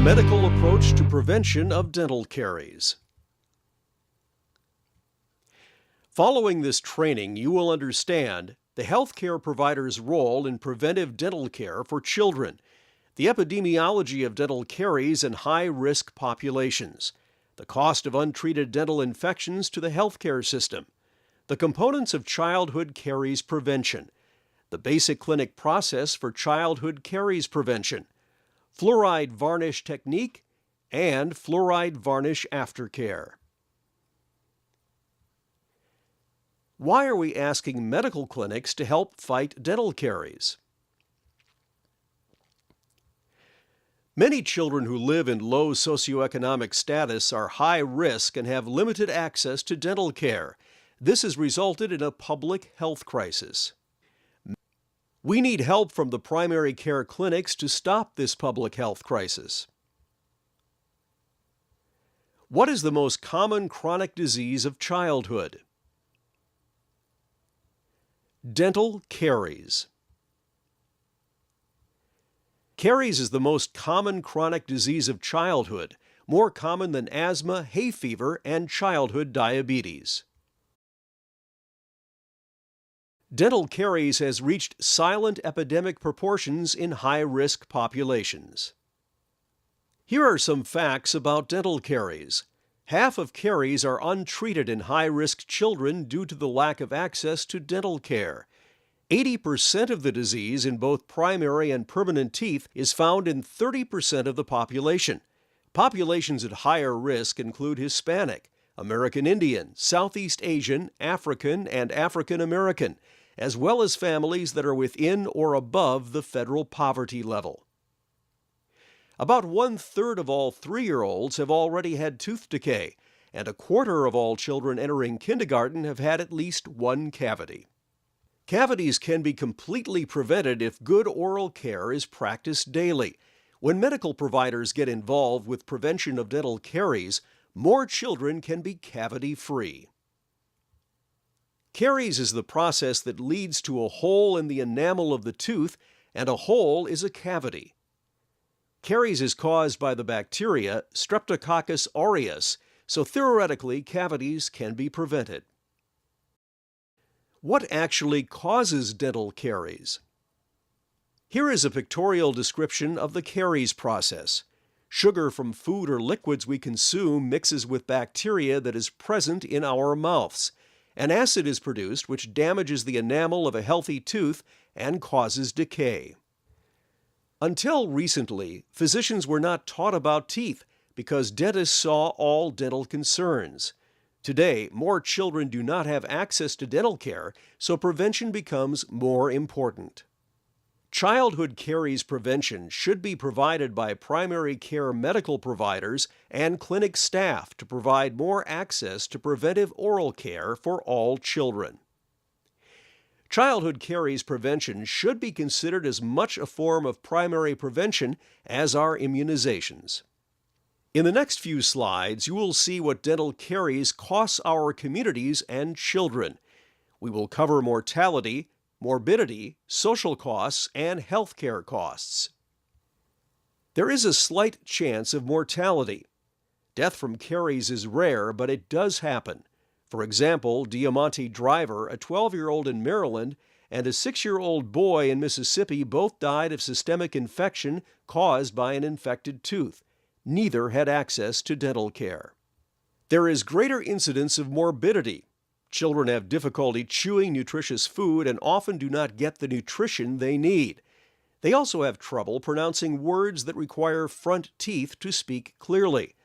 medical approach to prevention of dental caries. Following this training, you will understand the healthcare provider's role in preventive dental care for children, the epidemiology of dental caries in high-risk populations, the cost of untreated dental infections to the healthcare system, the components of childhood caries prevention, the basic clinic process for childhood caries prevention, fluoride varnish technique, and fluoride varnish aftercare. Why are we asking medical clinics to help fight dental caries? Many children who live in low socioeconomic status are high risk and have limited access to dental care. This has resulted in a public health crisis. We need help from the primary care clinics to stop this public health crisis. What is the most common chronic disease of childhood? Dental caries. Caries is the most common chronic disease of childhood, more common than asthma, hay fever, and childhood diabetes. Dental caries has reached silent epidemic proportions in high-risk populations. Here are some facts about dental caries. Half of caries are untreated in high-risk children due to the lack of access to dental care. 80% of the disease in both primary and permanent teeth is found in 30% of the population. Populations at higher risk include Hispanic, American Indian, Southeast Asian, African, and African American, as well as families that are within or above the federal poverty level. About 1/3 of all 3-year-olds have already had tooth decay, and 1/4 of all children entering kindergarten have had at least one cavity. Cavities can be completely prevented if good oral care is practiced daily. When medical providers get involved with prevention of dental caries, more children can be cavity-free. Caries is the process that leads to a hole in the enamel of the tooth, and a hole is a cavity. Caries is caused by the bacteria Streptococcus aureus, so theoretically cavities can be prevented. What actually causes dental caries? Here is a pictorial description of the caries process. Sugar from food or liquids we consume mixes with bacteria that is present in our mouths. An acid is produced which damages the enamel of a healthy tooth and causes decay. Until recently, physicians were not taught about teeth because dentists saw all dental concerns. Today, more children do not have access to dental care, so prevention becomes more important. Childhood caries prevention should be provided by primary care medical providers and clinic staff to provide more access to preventive oral care for all children. Childhood caries prevention should be considered as much a form of primary prevention as are immunizations. In the next few slides, you will see what dental caries costs our communities and children. We will cover mortality, morbidity, social costs, and healthcare costs. There is a slight chance of mortality. Death from caries is rare, but it does happen. For example, Diamante Driver, a 12-year-old in Maryland, and a 6-year-old boy in Mississippi both died of systemic infection caused by an infected tooth. Neither had access to dental care. There is greater incidence of morbidity. Children have difficulty chewing nutritious food and often do not get the nutrition they need. They also have trouble pronouncing words that require front teeth to speak clearly.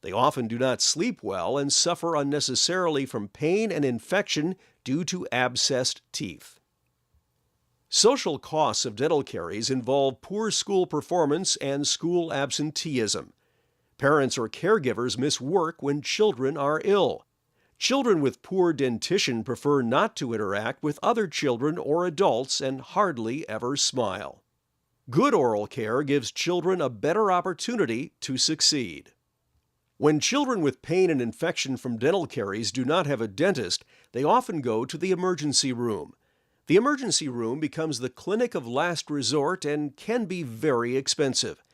They often do not sleep well and suffer unnecessarily from pain and infection due to abscessed teeth. Social costs of dental caries involve poor school performance and school absenteeism. Parents or caregivers miss work when children are ill. Children with poor dentition prefer not to interact with other children or adults and hardly ever smile. Good oral care gives children a better opportunity to succeed. When children with pain and infection from dental caries do not have a dentist, they often go to the emergency room. The emergency room becomes the clinic of last resort and can be very expensive.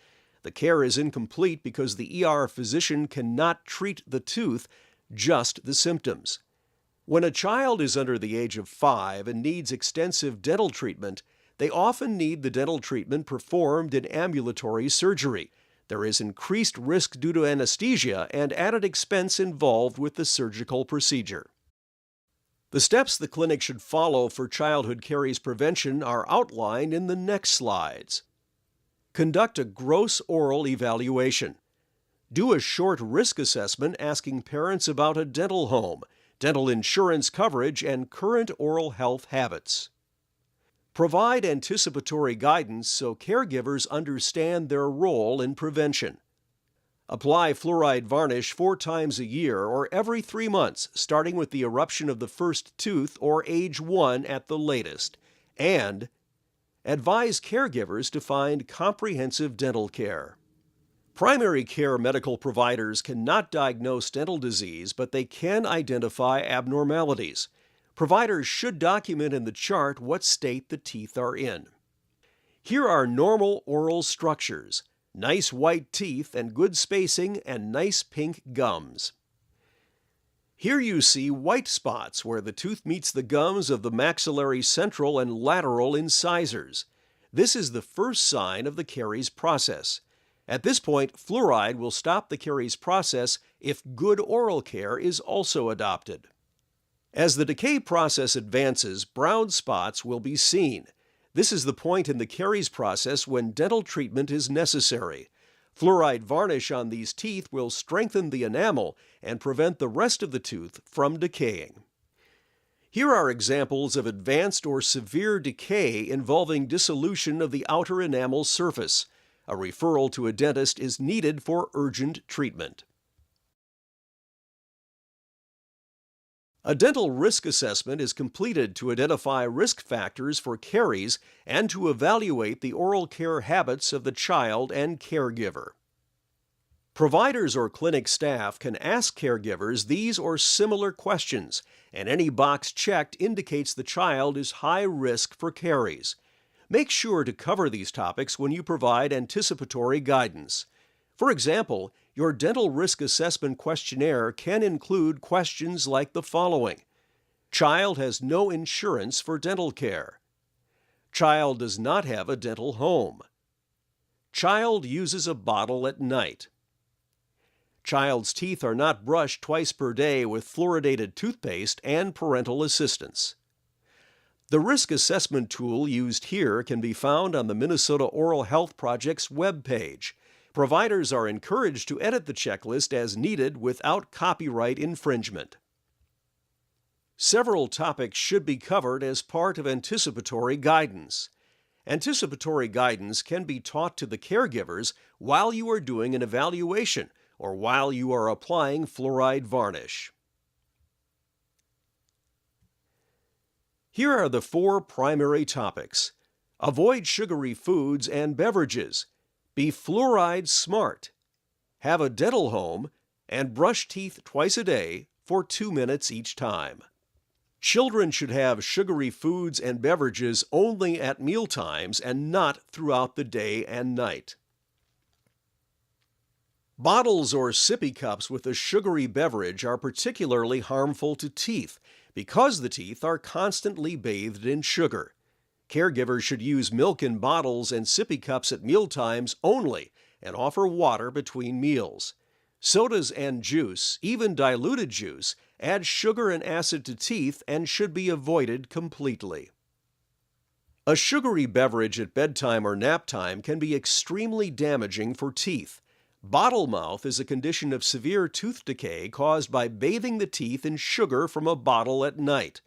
The care is incomplete because the ER physician cannot treat the tooth, just the symptoms. When a child is under the age of 5 and needs extensive dental treatment, they often need the dental treatment performed in ambulatory surgery. There is increased risk due to anesthesia and added expense involved with the surgical procedure. The steps the clinic should follow for childhood caries prevention are outlined in the next slides. Conduct a gross oral evaluation. Do a short risk assessment asking parents about a dental home, dental insurance coverage, and current oral health habits. Provide anticipatory guidance so caregivers understand their role in prevention. Apply fluoride varnish 4 times a year or every 3 months, starting with the eruption of the first tooth or age 1 at the latest. And advise caregivers to find comprehensive dental care. Primary care medical providers cannot diagnose dental disease, but they can identify abnormalities. Providers should document in the chart what state the teeth are in. Here are normal oral structures, nice white teeth and good spacing and nice pink gums. Here you see white spots where the tooth meets the gums of the maxillary central and lateral incisors. This is the first sign of the caries process. At this point, fluoride will stop the caries process if good oral care is also adopted. As the decay process advances, brown spots will be seen. This is the point in the caries process when dental treatment is necessary. Fluoride varnish on these teeth will strengthen the enamel and prevent the rest of the tooth from decaying. Here are examples of advanced or severe decay involving dissolution of the outer enamel surface. A referral to a dentist is needed for urgent treatment. A dental risk assessment is completed to identify risk factors for caries and to evaluate the oral care habits of the child and caregiver. Providers or clinic staff can ask caregivers these or similar questions, and any box checked indicates the child is high risk for caries. Make sure to cover these topics when you provide anticipatory guidance. For example, your dental risk assessment questionnaire can include questions like the following. Child has no insurance for dental care. Child does not have a dental home. Child uses a bottle at night. Child's teeth are not brushed twice per day with fluoridated toothpaste and parental assistance. The risk assessment tool used here can be found on the Minnesota Oral Health Project's webpage. Providers are encouraged to edit the checklist as needed without copyright infringement. Several topics should be covered as part of anticipatory guidance. Anticipatory guidance can be taught to the caregivers while you are doing an evaluation or while you are applying fluoride varnish. Here are the 4 primary topics. Avoid sugary foods and beverages. Be fluoride smart. Have a dental home. And brush teeth twice a day for 2 minutes each time. Children should have sugary foods and beverages only at meal times and not throughout the day and night. Bottles or sippy cups with a sugary beverage are particularly harmful to teeth because the teeth are constantly bathed in sugar. Caregivers should use milk in bottles and sippy cups at meal times only and offer water between meals. Sodas and juice, even diluted juice, add sugar and acid to teeth and should be avoided completely. A sugary beverage at bedtime or nap time can be extremely damaging for teeth. Bottle mouth is a condition of severe tooth decay caused by bathing the teeth in sugar from a bottle at night.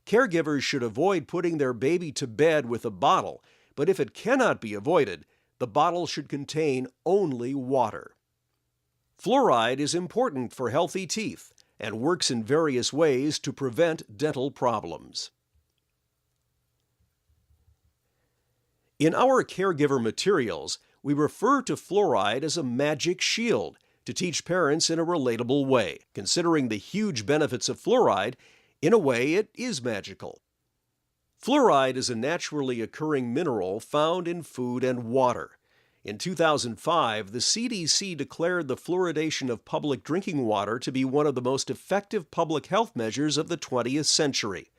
Caregivers should avoid putting their baby to bed with a bottle, but if it cannot be avoided, the bottle should contain only water. Fluoride is important for healthy teeth and works in various ways to prevent dental problems. In our caregiver materials, we refer to fluoride as a magic shield to teach parents in a relatable way. Considering the huge benefits of fluoride, in a way it is magical. Fluoride is a naturally occurring mineral found in food and water. In 2005, the CDC declared the fluoridation of public drinking water to be one of the most effective public health measures of the 20th century.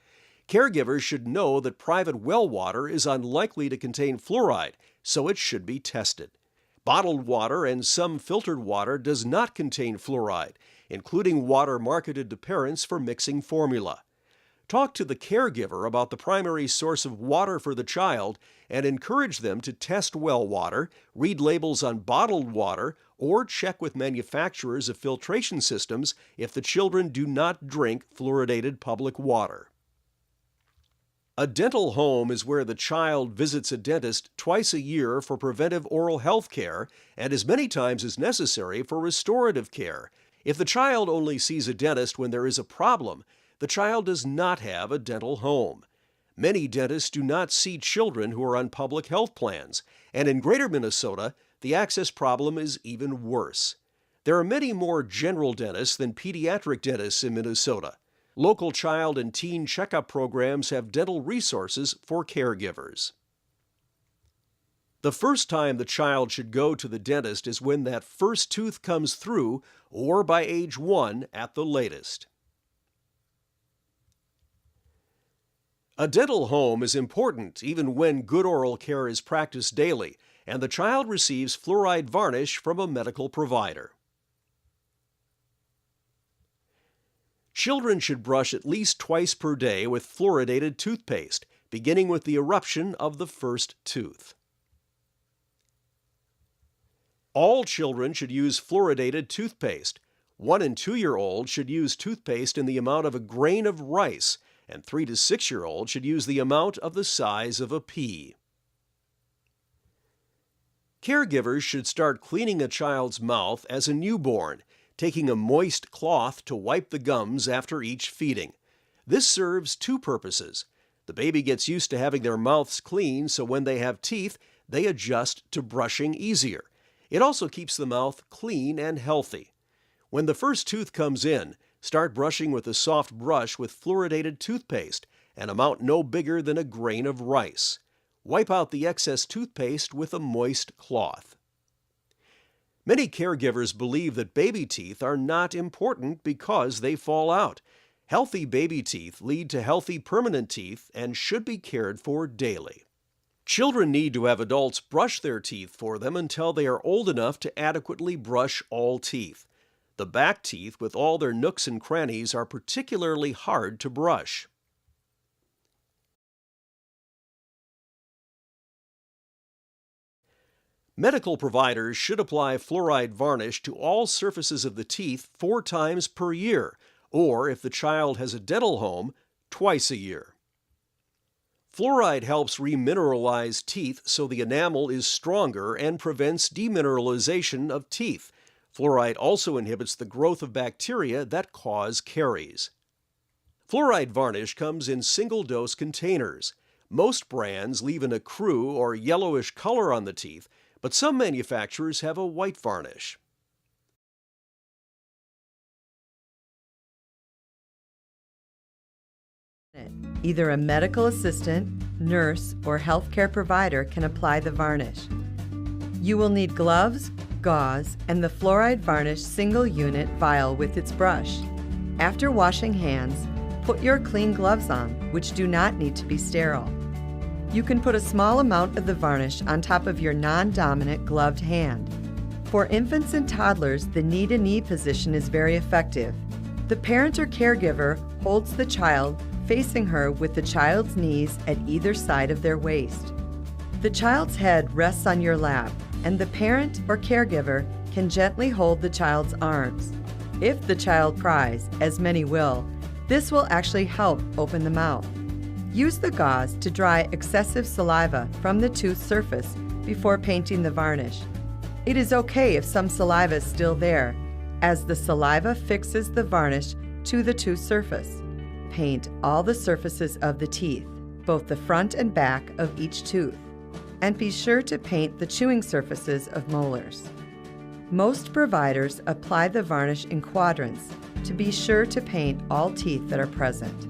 Caregivers should know that private well water is unlikely to contain fluoride, so it should be tested. Bottled water and some filtered water does not contain fluoride, including water marketed to parents for mixing formula. Talk to the caregiver about the primary source of water for the child and encourage them to test well water, read labels on bottled water, or check with manufacturers of filtration systems if the children do not drink fluoridated public water. A dental home is where the child visits a dentist twice a year for preventive oral health care and as many times as necessary for restorative care. If the child only sees a dentist when there is a problem, the child does not have a dental home. Many dentists do not see children who are on public health plans, and in Greater Minnesota, the access problem is even worse. There are many more general dentists than pediatric dentists in Minnesota. Local child and teen checkup programs have dental resources for caregivers. The first time the child should go to the dentist is when that first tooth comes through, or by age 1 at the latest. A dental home is important even when good oral care is practiced daily, and the child receives fluoride varnish from a medical provider. Children should brush at least twice per day with fluoridated toothpaste, beginning with the eruption of the first tooth. All children should use fluoridated toothpaste. 1 and 2-year-olds should use toothpaste in the amount of a grain of rice, and 3 to 6-year-olds should use the amount of the size of a pea. Caregivers should start cleaning a child's mouth as a newborn, taking a moist cloth to wipe the gums after each feeding. This serves 2 purposes. The baby gets used to having their mouths clean, so when they have teeth, they adjust to brushing easier. It also keeps the mouth clean and healthy. When the first tooth comes in, start brushing with a soft brush with fluoridated toothpaste, an amount no bigger than a grain of rice. Wipe out the excess toothpaste with a moist cloth. Many caregivers believe that baby teeth are not important because they fall out. Healthy baby teeth lead to healthy permanent teeth and should be cared for daily. Children need to have adults brush their teeth for them until they are old enough to adequately brush all teeth. The back teeth, with all their nooks and crannies, are particularly hard to brush. Medical providers should apply fluoride varnish to all surfaces of the teeth 4 times per year, or if the child has a dental home, twice a year. Fluoride helps remineralize teeth so the enamel is stronger and prevents demineralization of teeth. Fluoride also inhibits the growth of bacteria that cause caries. Fluoride varnish comes in single-dose containers. Most brands leave an ecru or yellowish color on the teeth, but some manufacturers have a white varnish. Either a medical assistant, nurse, or healthcare provider can apply the varnish. You will need gloves, gauze, and the fluoride varnish single-unit vial with its brush. After washing hands, put your clean gloves on, which do not need to be sterile. You can put a small amount of the varnish on top of your non-dominant gloved hand. For infants and toddlers, the knee-to-knee position is very effective. The parent or caregiver holds the child facing her with the child's knees at either side of their waist. The child's head rests on your lap, and the parent or caregiver can gently hold the child's arms. If the child cries, as many will, this will actually help open the mouth. Use the gauze to dry excessive saliva from the tooth surface before painting the varnish. It is okay if some saliva is still there, as the saliva fixes the varnish to the tooth surface. Paint all the surfaces of the teeth, both the front and back of each tooth, and be sure to paint the chewing surfaces of molars. Most providers apply the varnish in quadrants to be sure to paint all teeth that are present.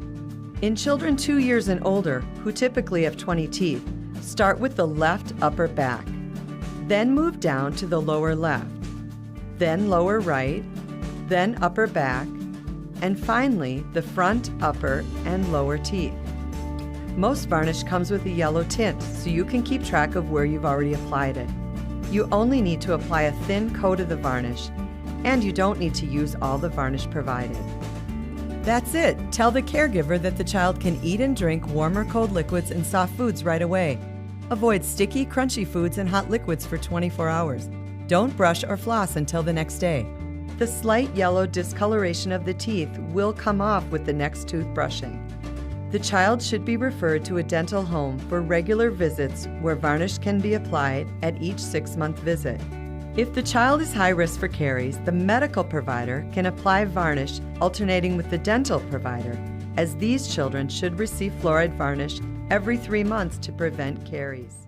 In children 2 years and older, who typically have 20 teeth, start with the left upper back. Then move down to the lower left, then lower right, then upper back, and finally the front, upper, and lower teeth. Most varnish comes with a yellow tint, so you can keep track of where you've already applied it. You only need to apply a thin coat of the varnish, and you don't need to use all the varnish provided. That's it. Tell the caregiver that the child can eat and drink warm or cold liquids and soft foods right away. Avoid sticky, crunchy foods and hot liquids for 24 hours. Don't brush or floss until the next day. The slight yellow discoloration of the teeth will come off with the next toothbrushing. The child should be referred to a dental home for regular visits where varnish can be applied at each 6-month visit. If the child is high risk for caries, the medical provider can apply varnish alternating with the dental provider, as these children should receive fluoride varnish every 3 months to prevent caries.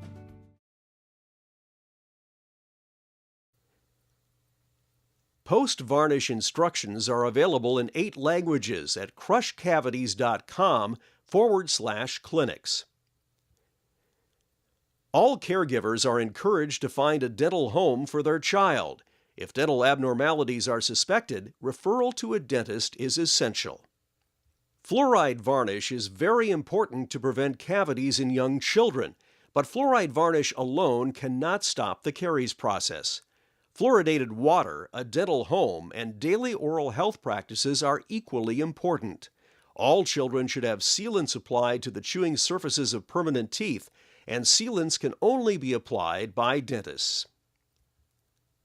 Post-varnish instructions are available in 8 languages at crushcavities.com/clinics. All caregivers are encouraged to find a dental home for their child. If dental abnormalities are suspected, referral to a dentist is essential. Fluoride varnish is very important to prevent cavities in young children, but fluoride varnish alone cannot stop the caries process. Fluoridated water, a dental home, and daily oral health practices are equally important. All children should have sealants applied to the chewing surfaces of permanent teeth, and sealants can only be applied by dentists.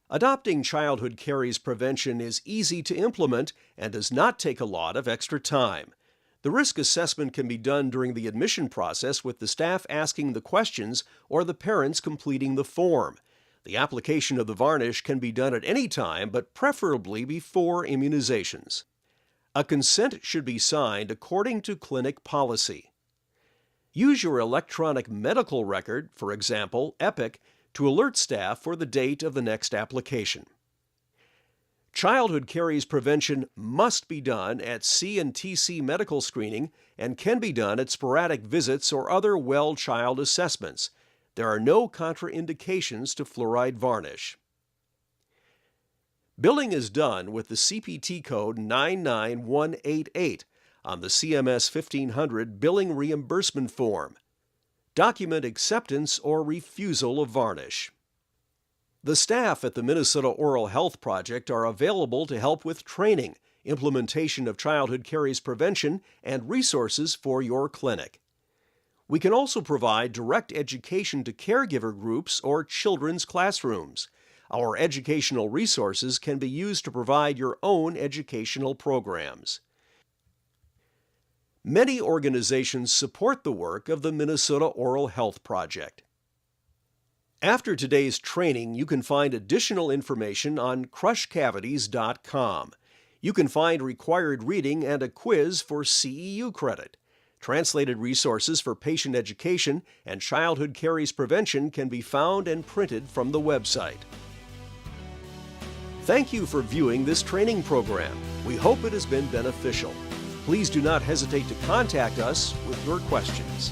Adopting childhood caries prevention is easy to implement and does not take a lot of extra time. The risk assessment can be done during the admission process with the staff asking the questions or the parents completing the form. The application of the varnish can be done at any time, but preferably before immunizations. A consent should be signed according to clinic policy. Use your electronic medical record, for example, Epic, to alert staff for the date of the next application. Childhood caries prevention must be done at C&TC medical screening and can be done at sporadic visits or other well child assessments. There are no contraindications to fluoride varnish. Billing is done with the CPT code 99188 on the CMS 1500 billing reimbursement form. Document acceptance or refusal of varnish. The staff at the Minnesota Oral Health Project are available to help with training, implementation of childhood caries prevention, and resources for your clinic. We can also provide direct education to caregiver groups or children's classrooms. Our educational resources can be used to provide your own educational programs. Many organizations support the work of the Minnesota Oral Health Project. After today's training, you can find additional information on crushcavities.com. You can find required reading and a quiz for CEU credit. Translated resources for patient education and childhood caries prevention can be found and printed from the website. Thank you for viewing this training program. We hope it has been beneficial. Please do not hesitate to contact us with your questions.